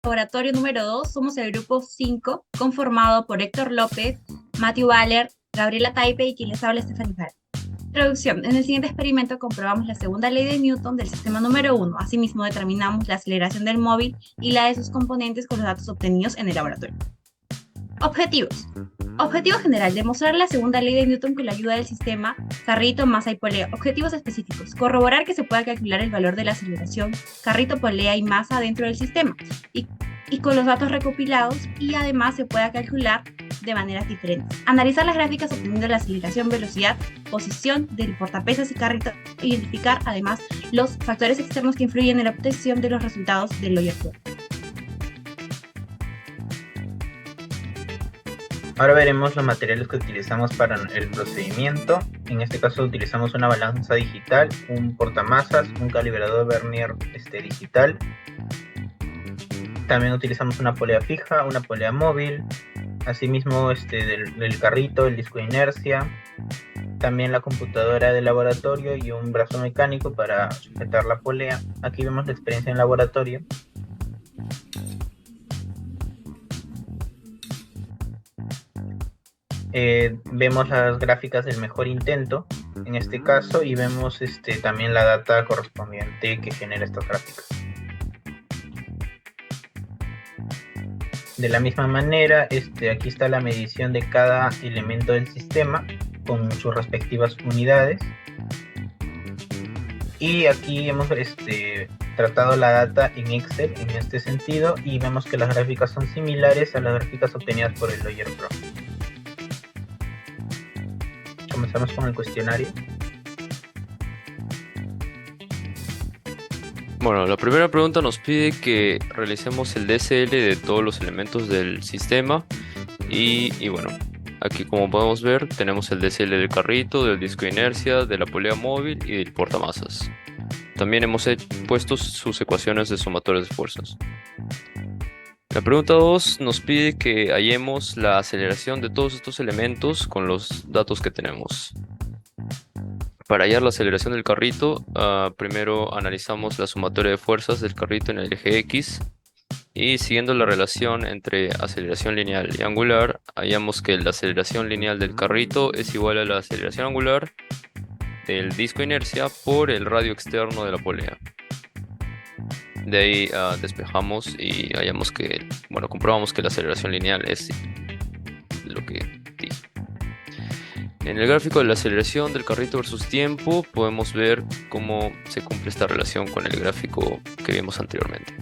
laboratorio número 2 somos el grupo 5, conformado por Héctor López, Matthew Baller, Gabriela Taipe y quien les habla Stephanie Jara. Introducción. En el siguiente experimento comprobamos la segunda ley de Newton del sistema número 1. Asimismo, determinamos la aceleración del móvil y la de sus componentes con los datos obtenidos en el laboratorio. Objetivos. Objetivo general, demostrar la segunda ley de Newton con la ayuda del sistema carrito, masa y polea. Objetivos específicos, corroborar que se pueda calcular el valor de la aceleración, carrito, polea y masa dentro del sistema y con los datos recopilados, y además se pueda calcular de maneras diferentes. Analizar las gráficas obteniendo la aceleración, velocidad, posición del portapesas y carrito. Identificar además los factores externos que influyen en la obtención de los resultados del Loyer Pro. Ahora veremos los materiales que utilizamos para el procedimiento. En este caso utilizamos una balanza digital, un portamasas, un calibrador Vernier digital. También utilizamos una polea fija, una polea móvil, asimismo del carrito, el disco de inercia, también la computadora de laboratorio y un brazo mecánico para sujetar la polea. Aquí vemos la experiencia en laboratorio. Vemos las gráficas del mejor intento en este caso y vemos también la data correspondiente que genera estas gráficas. De la misma manera, aquí está la medición de cada elemento del sistema con sus respectivas unidades. Y aquí hemos tratado la data en Excel en este sentido y vemos que las gráficas son similares a las gráficas obtenidas por el Loyer Pro. Comenzamos con el cuestionario. Bueno, la primera pregunta nos pide que realicemos el DSL de todos los elementos del sistema y bueno, aquí como podemos ver tenemos el DSL del carrito, del disco de inercia, de la polea móvil y del portamasas. También hemos puesto sus ecuaciones de sumatorios de fuerzas. La pregunta 2 nos pide que hallemos la aceleración de todos estos elementos con los datos que tenemos. Para hallar la aceleración del carrito, primero analizamos la sumatoria de fuerzas del carrito en el eje X y siguiendo la relación entre aceleración lineal y angular, hallamos que la aceleración lineal del carrito es igual a la aceleración angular del disco de inercia por el radio externo de la polea. De ahí despejamos y hallamos que, bueno, comprobamos que la aceleración lineal es lo que dije. En el gráfico de la aceleración del carrito versus tiempo podemos ver cómo se cumple esta relación con el gráfico que vimos anteriormente.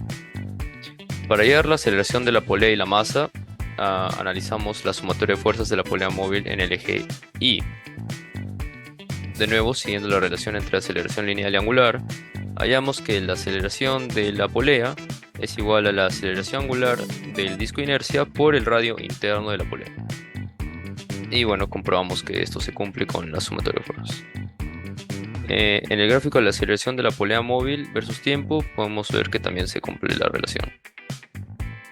Para hallar la aceleración de la polea y la masa, analizamos la sumatoria de fuerzas de la polea móvil en el eje Y. De nuevo, siguiendo la relación entre aceleración lineal y angular, hallamos que la aceleración de la polea es igual a la aceleración angular del disco de inercia por el radio interno de la polea. Y bueno, comprobamos que esto se cumple con la sumatoria de fuerzas. En el gráfico de la aceleración de la polea móvil versus tiempo, podemos ver que también se cumple la relación.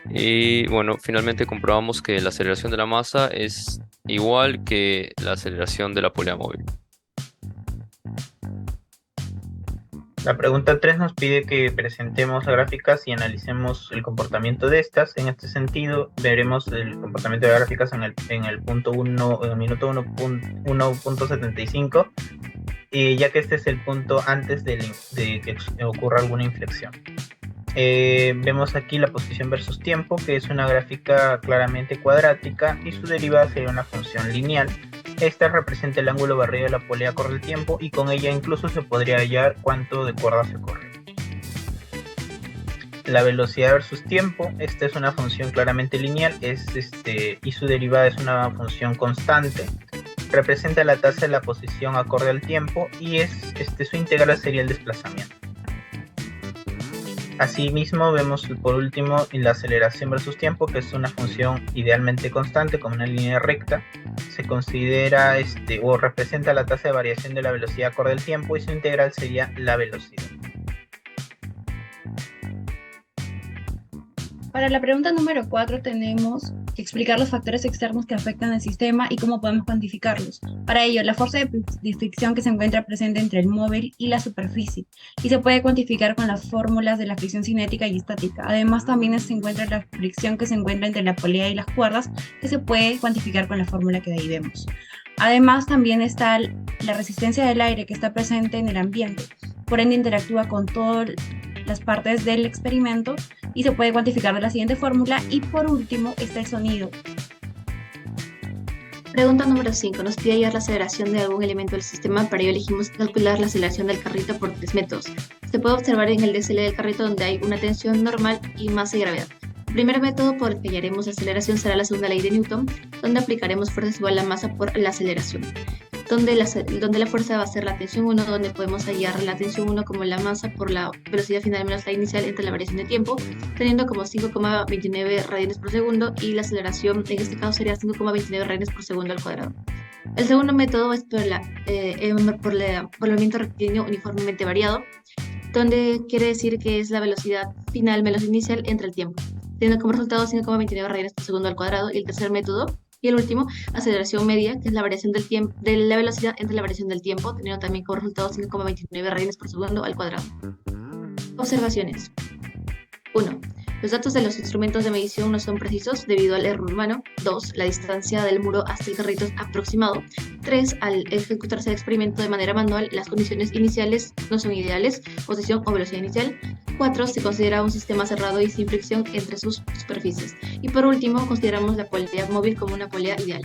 Y bueno, finalmente comprobamos que la aceleración de la masa es igual que la aceleración de la polea móvil. La pregunta 3 nos pide que presentemos las gráficas y analicemos el comportamiento de estas. En este sentido, veremos el comportamiento de las gráficas en el punto 1, en el minuto 1.75, ya que este es el punto antes de que ocurra alguna inflexión. Vemos aquí la posición versus tiempo, que es una gráfica claramente cuadrática y su derivada sería una función lineal. Esta representa el ángulo barrido de la polea corre el tiempo y con ella incluso se podría hallar cuánto de cuerda se corre. La velocidad versus tiempo, esta es una función claramente lineal, y su derivada es una función constante. Representa la tasa de la posición acorde al tiempo y su integral sería el desplazamiento. Asimismo, vemos por último la aceleración versus tiempo, que es una función idealmente constante con una línea recta. Se considera o representa la tasa de variación de la velocidad acorde al tiempo y su integral sería la velocidad. Para la pregunta número 4 tenemos que explicar los factores externos que afectan al sistema y cómo podemos cuantificarlos. Para ello, la fuerza de fricción que se encuentra presente entre el móvil y la superficie y se puede cuantificar con las fórmulas de la fricción cinética y estática. Además, también se encuentra la fricción que se encuentra entre la polea y las cuerdas, que se puede cuantificar con la fórmula que de ahí vemos. Además, también está la resistencia del aire que está presente en el ambiente, por ende interactúa con todas las partes del experimento y se puede cuantificar de la siguiente fórmula. Y por último está el sonido. Pregunta número 5. Nos pide hallar la aceleración de algún elemento del sistema. Para ello elegimos calcular la aceleración del carrito por 3 métodos. Se puede observar en el DSL del carrito donde hay una tensión normal y masa y gravedad. El primer método por el que hallaremos la aceleración será la segunda ley de Newton, donde aplicaremos fuerza igual a la masa por la aceleración. Donde la fuerza va a ser la tensión 1, donde podemos hallar la tensión 1 como la masa por la velocidad final menos la inicial entre la variación de tiempo, teniendo como 5,29 radianes por segundo, y la aceleración en este caso sería 5,29 radianes por segundo al cuadrado. El segundo método es por el movimiento rectilíneo uniformemente variado, donde quiere decir que es la velocidad final menos inicial entre el tiempo, teniendo como resultado 5,29 radianes por segundo al cuadrado. Y el tercer método, y el último, aceleración media, que es la variación del tiempo, de la velocidad entre la variación del tiempo, teniendo también como resultado 5,29 radianes por segundo al cuadrado. Observaciones. 1. Los datos de los instrumentos de medición no son precisos debido al error humano. 2. La distancia del muro hasta el carrito es aproximado. 3. Al ejecutarse el experimento de manera manual, las condiciones iniciales no son ideales, posición o velocidad inicial. 4. Se considera un sistema cerrado y sin fricción entre sus superficies. Y por último, consideramos la polea móvil como una polea ideal.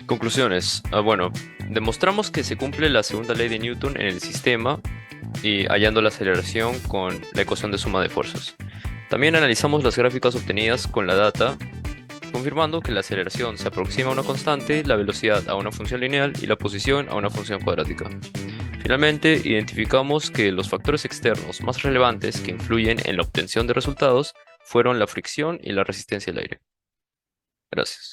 Conclusiones. Bueno, demostramos que se cumple la segunda ley de Newton en el sistema y hallando la aceleración con la ecuación de suma de fuerzas. También analizamos las gráficas obtenidas con la data, confirmando que la aceleración se aproxima a una constante, la velocidad a una función lineal y la posición a una función cuadrática. Finalmente, identificamos que los factores externos más relevantes que influyen en la obtención de resultados fueron la fricción y la resistencia al aire. Gracias.